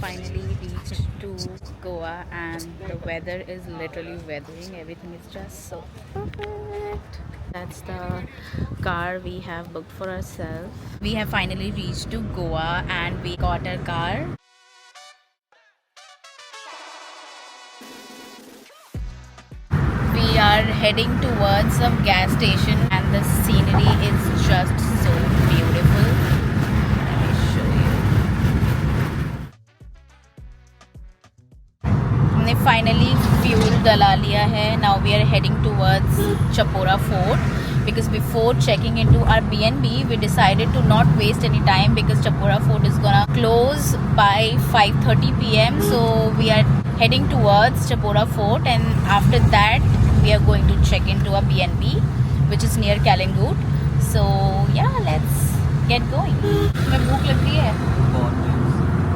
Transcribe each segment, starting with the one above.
finally reached to Goa and the weather is literally weathering. Everything is just so perfect. That's the car we have booked for ourselves. We have finally reached to Goa and we got our car. We are heading towards some gas station and the scenery is just so beautiful. Let me show you. हमने finally fuel डला लिया है. Now we are heading towards Chapora fort because before checking into our BNB we decided to not waste any time because Chapora Fort is gonna close by 5:30 p.m. so we are heading towards Chapora Fort and after that we are going to check into our BNB which is near Kalingut. So yeah, let's get going. मैं भूख लग रही है.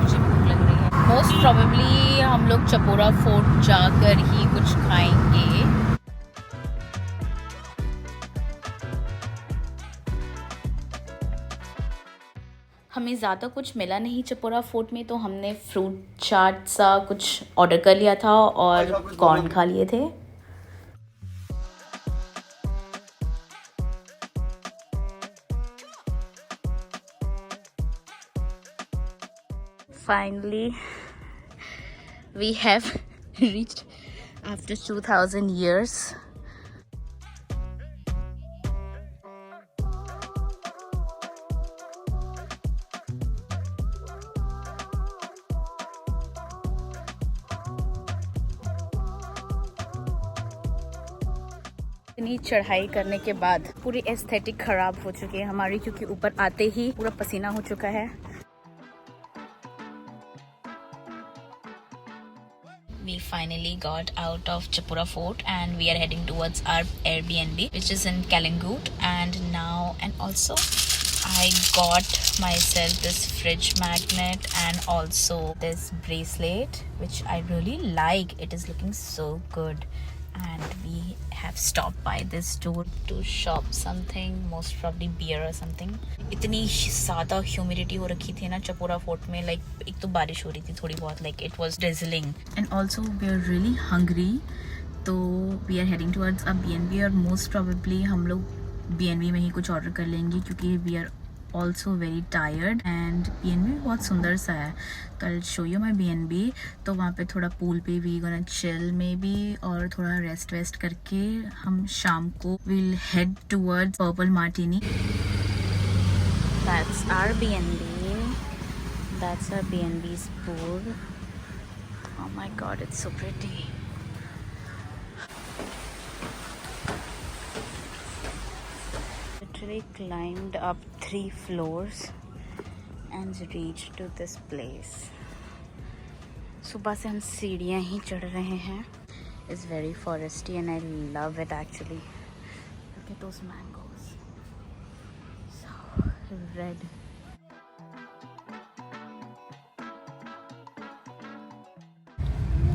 मुझे भूख लग रही है. मोस्ट प्रोबेबली हम लोग चपोरा फोर्ट जाकर ही कुछ खाएंगे. हमें ज़्यादा कुछ मिला नहीं चपोरा फोर्ट में तो हमने फ्रूट चाट सा कुछ ऑर्डर कर लिया था और कॉर्न खा लिए थे. Finally, we have reached after 2000 years. इतनी चढ़ाई करने के बाद पूरी एस्थेटिक खराब हो चुकी है हमारी क्योंकि ऊपर आते ही पूरा पसीना हो चुका है. We finally got out of Chapora Fort and we are heading towards our Airbnb which is in Kalingut and also I got myself this fridge magnet and also this bracelet which I really like. It is looking so good and we have stopped by this store to shop something, most probably beer or something. इतनी ज़्यादा humidity हो रखी थी ना Chapora fort में. Like एक तो बारिश हो रही थी थोड़ी बहुत. Like it was drizzling and also we are really hungry. तो we are heading towards a BNB और मोस्ट प्रोबेबली हम लोग BNB में ही कुछ ऑर्डर कर लेंगे क्योंकि we are also very tired and BNB बहुत सुंदर सा है. तो I show you my BNB. तो वहाँ पे थोड़ा पूल पे we gonna chill maybe और थोड़ा रेस्ट वेस्ट करके हम शाम को will head towards Purple Martini. That's our BNB. That's our BNB's pool. Oh my god, it's so pretty. Literally climbed up 3 floors and reached to this place. सुबह से हम सीढ़ियाँ ही चढ़ रहे हैं. It's very foresty and I love it actually. Look at those mangoes. So red.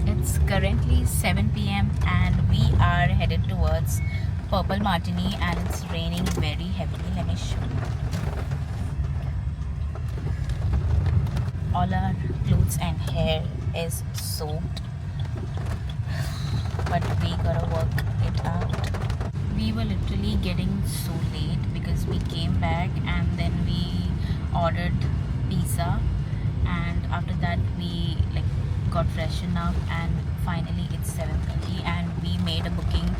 It's currently 7 p.m. and we are headed towards Purple Martini and it's raining very heavily. Let me show you. All our clothes and hair is soaked but we gotta work it out. We were literally getting so late because we came back and then we ordered pizza and after that we got freshened up and finally it's 7:30 and we made a booking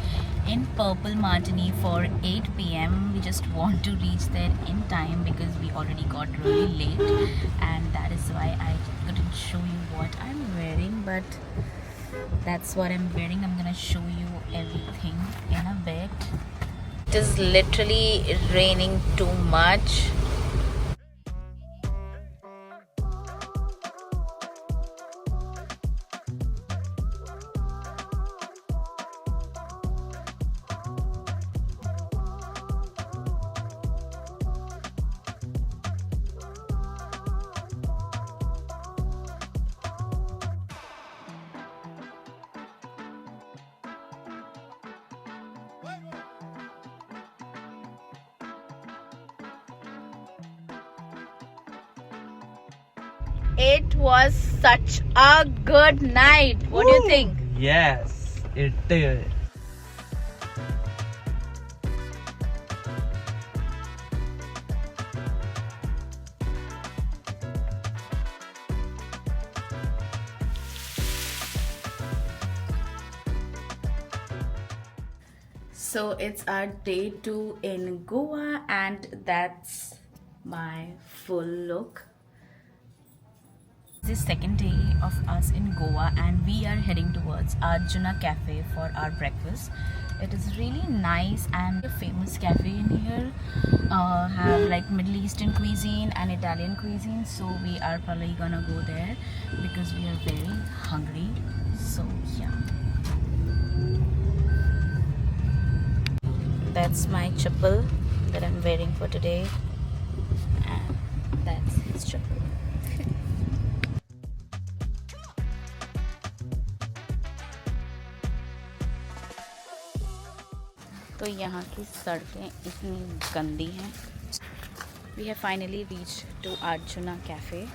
in Purple Martini for 8 p.m. We just want to reach there in time because we already got really late and that is why I couldn't show you what I'm wearing, but that's what I'm wearing. I'm gonna show you everything in a bit. It is literally raining too much. It was such a good night. What do you think? Yes, it did. So it's our day 2 in Goa, and that's my full look. This is the second day of us in Goa, and we are heading towards Arjuna Cafe for our breakfast. It is really nice and a famous cafe in here. Have like Middle Eastern cuisine and Italian cuisine. So we are probably gonna go there because we are very hungry. So yeah. That's my chappal that I'm wearing for today, and that's his chappal. तो यहाँ की सड़कें इतनी गंदी हैं. We have finally reached to Arjuna Cafe.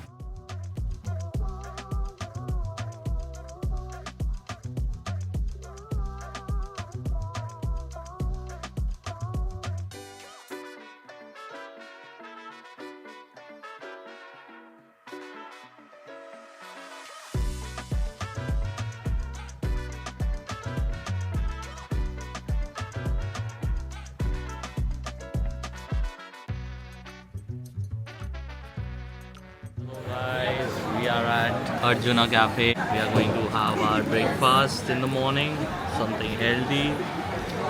Guys, we are at Arjuna Cafe. We are going to have our breakfast in the morning, something healthy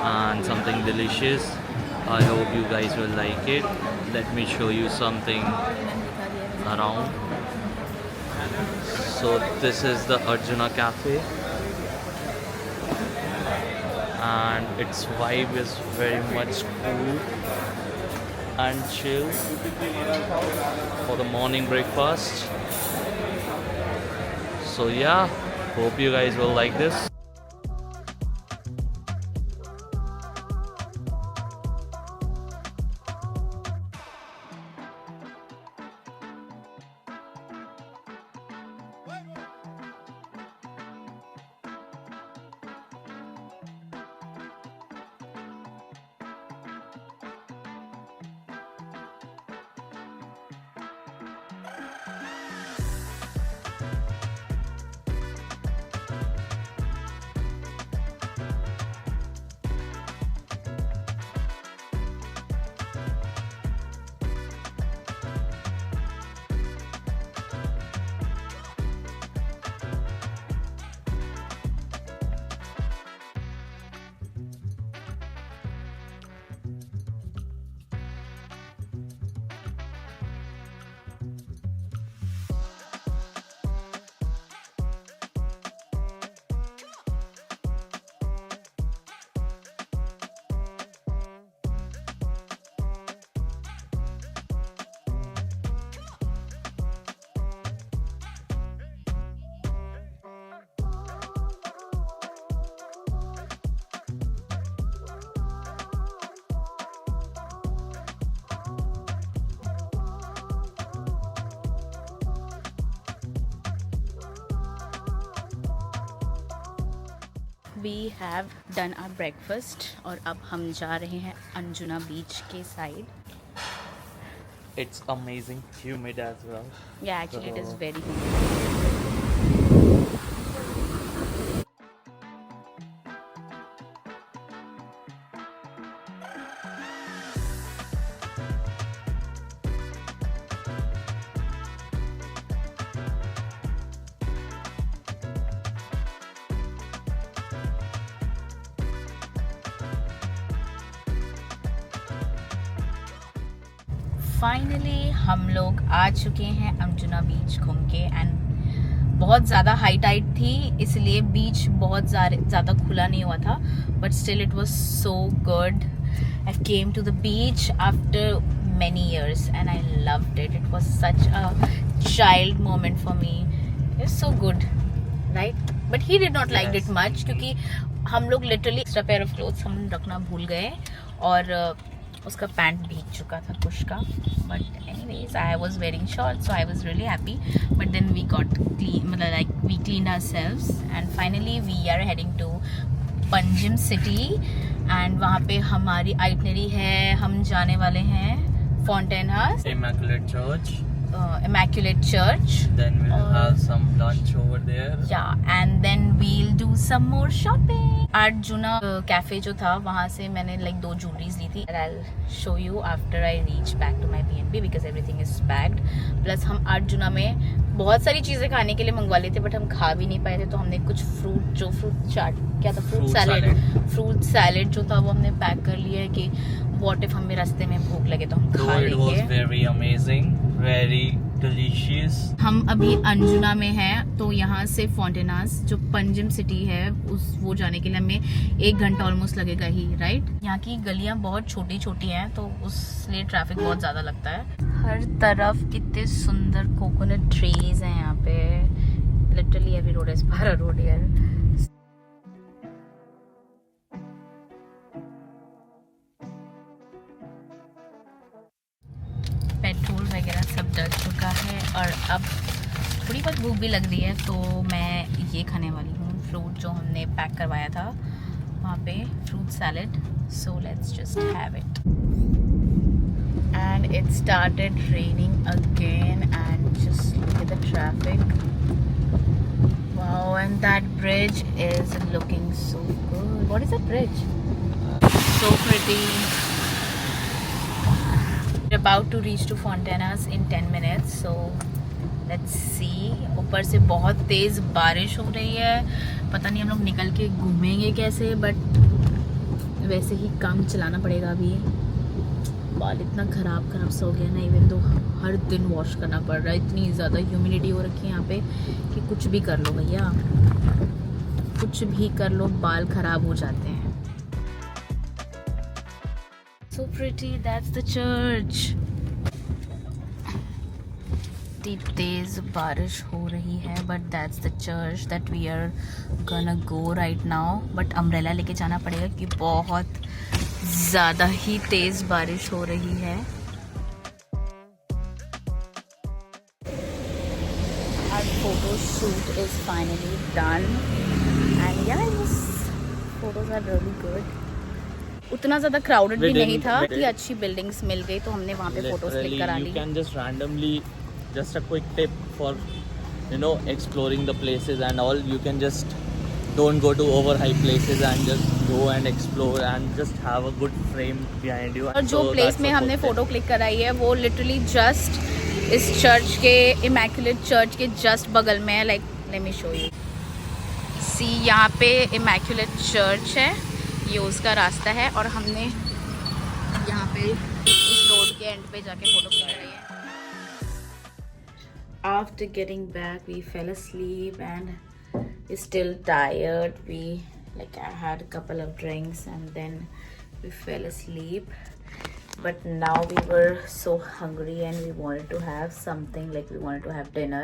and something delicious. I hope you guys will like it. Let me show you something around. So this is the Arjuna Cafe, and its vibe is very much cool and chill for the morning breakfast. So yeah, hope you guys will like this. We have done our breakfast और अब हम जा रहे हैं अंजुना बीच के side. It's amazing, humid as well. Yeah, actually it is So- very humid. Finally हम लोग आ चुके हैं अंजुना बीच घूम के, एंड बहुत ज़्यादा हाई टाइड थी इसलिए बीच बहुत ज़्यादा खुला नहीं हुआ था, but still it was so good. I came to the beach after many years and I loved it. It was such a child moment for me. It's so good, right? But he did not like it much क्योंकि हम लोग literally extra pair of clothes हम रखना भूल गए और उसका pant भीग चुका था कुश का, but anyways I was wearing short so I was really happy, but then we got clean, मतलब like we clean ourselves and finally we are heading to Panjim city and वहाँ पे हमारी आइटनरी है, हम जाने वाले हैं फॉन्टेनास, Immaculate Church. Then we'll have some lunch over there. Yeah, and then we'll do some more shopping. Arjuna cafe जो था वहाँ से मैंने like 2 jewelries ली थी. I'll show you after I reach back to my B&B because everything is packed. Plus हम अर्जुना में बहुत सारी चीज़ें खाने के लिए मंगवा लिए थे बट हम खा भी नहीं पाए थे, तो हमने कुछ फ्रूट चाट क्या था, फ्रूट सैलेड जो था वो हमने पैक कर लिया है कि what if हमें रास्ते में भूख लगे तो हम खा लेंगे. It was very amazing, very delicious. हम अभी अंजुना में हैं, तो यहाँ से फॉन्टेनास जो पंजिम सिटी है उस वो जाने के लिए हमें 1 घंटा ऑलमोस्ट लगेगा ही, राइट. यहाँ की गलियाँ बहुत छोटी छोटी हैं तो उसलिए ट्रैफिक बहुत ज़्यादा लगता है. हर तरफ कितने सुंदर कोकोनट ट्रीज हैं यहाँ पे. लिटरली एवरी रोड इज पारा रोड हियर. पेट्रोल वगैरह सब डल चुका है और अब थोड़ी बहुत भूख भी लग रही है, तो मैं ये खाने वाली हूँ फ्रूट जो हमने पैक करवाया था वहाँ पे, fruit salad. So let's just have it. And it started raining again and just look at the traffic. Wow, and that bridge is looking so good. What is that bridge? So pretty. We're about to reach to Fontanas in 10 minutes, so let's see. ऊपर से बहुत तेज़ बारिश हो रही है, पता नहीं हम लोग निकल के घूमेंगे कैसे, बट वैसे ही काम चलाना पड़ेगा. अभी बाल इतना ख़राब सा हो गया ना, इवन तो हर दिन वॉश करना पड़ रहा है. इतनी ज़्यादा ह्यूमिडिटी हो रखी है यहाँ पे कि कुछ भी कर लो भैया, कुछ भी कर लो बाल ख़राब हो जाते हैं. So pretty, that's the church. तेज बारिश हो रही है but that's the church that we are gonna go right now. but umbrella लेके जाना पड़ेगा क्योंकि बहुत ज़्यादा ही तेज बारिश हो रही है. Our photo shoot is finally done and yeah, photos are really good. उतना ज़्यादा क्राउडेड भी नहीं था कि अच्छी बिल्डिंग्स मिल गई तो हमने वहाँ पे फोटोज क्लिक करा ली. You can just randomly, just a quick tip for exploring the places and all. You can just don't go to overhyped places and just go and explore and just have a good frame behind you. और जो place में हमने photo click कराई है वो literally just इस church के, immaculate church के जस्ट बगल में है. Like let me show you. See, यहाँ पे इमैक्युलेट चर्च है, ये उसका रास्ता है और हमने यहाँ पे इस रोड के एंड पे जाके फोटो क्लिक कराई है. After getting back we fell asleep and still tired. I had a couple of drinks and then we fell asleep, but now we were so hungry and we wanted to have something, like we wanted to have dinner.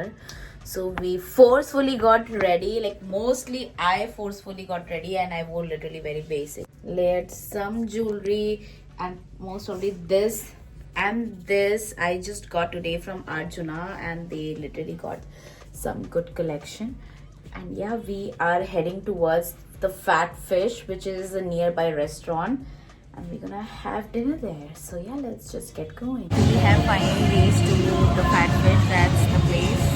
So we forcefully got ready, like mostly I forcefully got ready and I wore literally very basic. Layered some jewelry and most only this and this I just got today from Arjuna and they literally got some good collection. And yeah, we are heading towards the Fat Fish, which is a nearby restaurant, and we're gonna have dinner there. So yeah, let's just get going. We have finally reached to the Fat Fish. That's the place.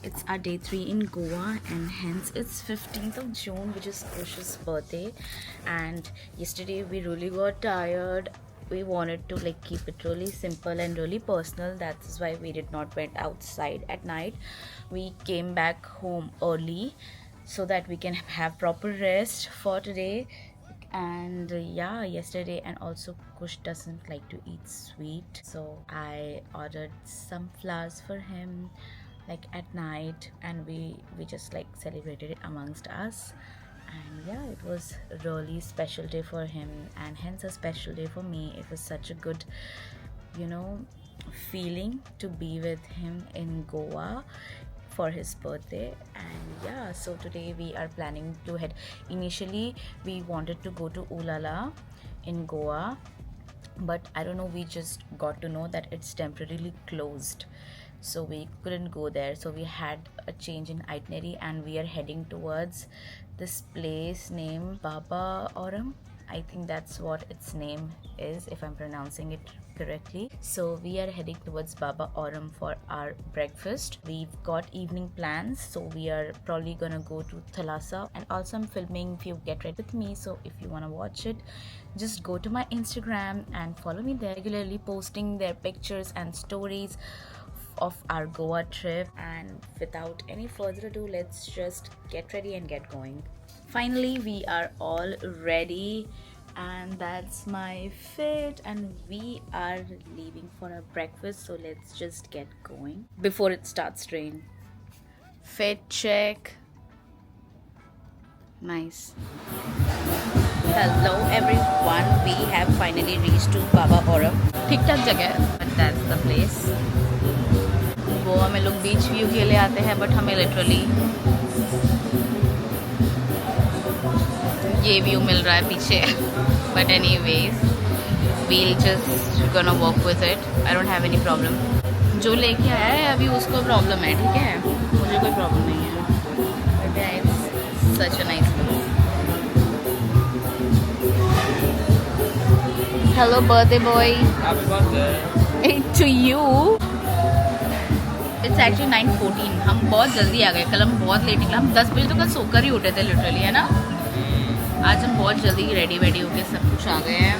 It's our day 3 in Goa and hence it's 15th of June, which is Kush's birthday. And yesterday we really got tired. We wanted to keep it really simple and really personal. That's why we did not went outside at night. We came back home early so that we can have proper rest for today. And yeah, yesterday, and also Kush doesn't like to eat sweet, so I ordered some flowers for him at night, and we just celebrated it amongst us. And yeah, it was really special day for him and hence a special day for me. It was such a good feeling to be with him in Goa for his birthday. And yeah, so today we are planning to head. Initially we wanted to go to Ulala in Goa, but I don't know, we just got to know that it's temporarily closed, so we couldn't go there. So we had a change in itinerary and we are heading towards this place named Baba Aurum. I think that's what its name is, if I'm pronouncing it correctly. So we are heading towards Baba Aurum for our breakfast. We've got evening plans, so we are probably gonna go to Thalassa, and also I'm filming Few Get Ready With Me, so if you want to watch it, just go to my Instagram and follow me there. Regularly posting their pictures and stories of our Goa trip. And without any further ado, let's just get ready and get going. Finally, we are all ready, and that's my fit, and we are leaving for our breakfast, so let's just get going before it starts to rain. Fit check. Nice. Hello everyone, we have finally reached to Baba Aurum. ठीक ठाक जगह है, but that's the place. Goa में लोग beach view के लिए आते हैं, बट हमें लिटरली ये व्यू मिल रहा है पीछे. But anyways, we'll just gonna walk with it. I don't have any problem. जो लेके आया है अभी उसको प्रॉब्लम है, ठीक है, मुझे कोई प्रॉब्लम नहीं है. But yeah, it's such a nice place. Hello birthday boy. Happy birthday. To you. It's actually 9:14. हम बहुत जल्दी आ गए. कल हम बहुत लेट निकला. हम 10 बजे तो कल सोकर ही उठे थे लिटरली, है ना. आज हम बहुत जल्दी रेडी होके सब कुछ आ गए हैं.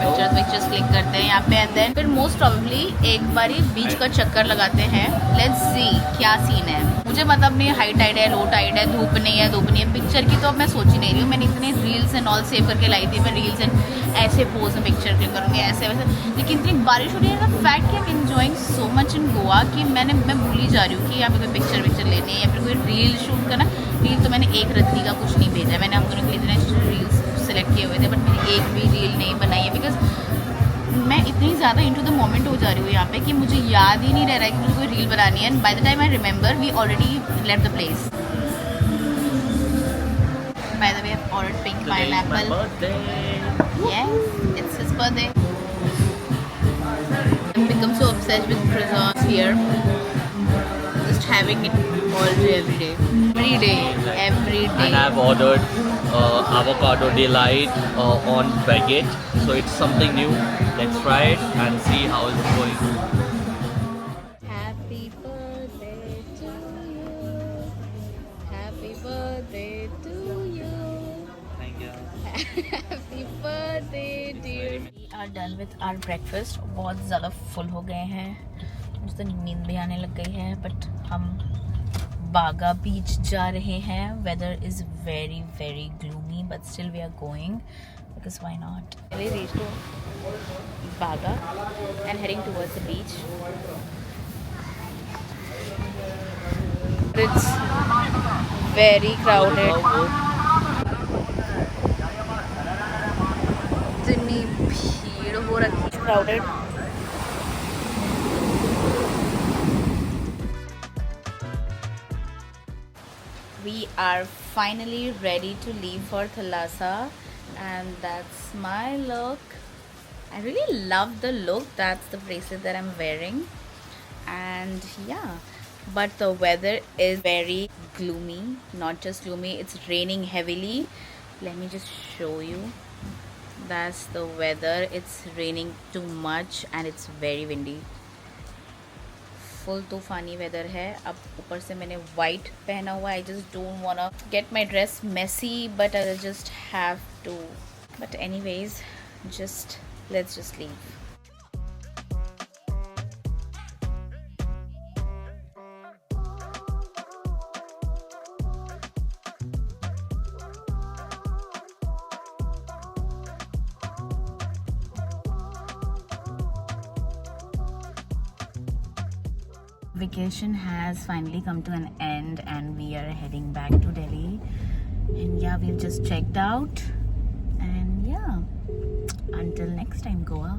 थोड़े पिक्चर्स क्लिक करते हैं यहाँ पे, एंड देन फिर मोस्ट प्रोबेबली एक बारी बीच का चक्कर लगाते हैं. लेट्स सी क्या सीन है. मुझे मतलब नहीं हाई टाइड है, लो टाइड है, धूप नहीं है. पिक्चर की तो अब मैं सोच ही नहीं रही हूँ. मैंने इतने रील्स एंड ऑल सेव करके लाई थी. मैं रील्स एंड ऐसे पोज में पिक्चर क्लिक करूँगी, ऐसे वैसे. लेकिन इतनी बारिश हो रही है ना, फैक्ट कि I am enjoying so much in Goa कि मैं भूल ही जा रही हूँ कि यहाँ पे कोई पिक्चर लेनी है या फिर कोई रील शूट करना. रील तो मैंने एक रत्ती का कुछ नहीं भेजा. मैंने हम दोनों के लिए इतने रील्स सेलेक्ट किए हुए थे, बट मैंने एक भी रील नहीं बनाई है, बिकॉज मैं इतनी ज़्यादा इनटू द मोमेंट हो जा रही हूँ यहाँ पे कि मुझे याद ही नहीं रह रहा है कि मुझे कोई रील बनानी है. And by the time I remember we already left the place. By the way, I have ordered pink pineapple. Yes, it's his birthday. I've become so obsessed with croissants here. Just having it all day, every day. Every day. And I've ordered avocado delight on baguette, so it's something new. Let's try it and see how it's going. Happy birthday to you. Happy birthday to you. Thank you. Happy birthday dear. We are done with our breakfast. बहुत ज़्यादा full हो गए हैं, मुझे तो नींद भी आने लग गई है. बट हम बागा बीच जा रहे हैं. Weather is very very gloomy, but still we are going because why not. We reached to Baga and heading towards the beach. It's very crowded. इतनी भीड़ हो रखी है, crowded. We are finally ready to leave for Thalassa, and that's my look. I really love the look. That's the bracelet that I'm wearing, and yeah, but the weather is very gloomy. Not just gloomy, it's raining heavily. Let me just show you. That's the weather. It's raining too much and it's very windy. Full तूफ़ानी weather है. अब ऊपर से मैंने white पहना हुआ. I just don't want to get my dress messy, but I just have to. But anyways, just let's just leave. Vacation has finally come to an end and we are heading back to Delhi. And yeah, we've just checked out. And yeah, until next time, Goa.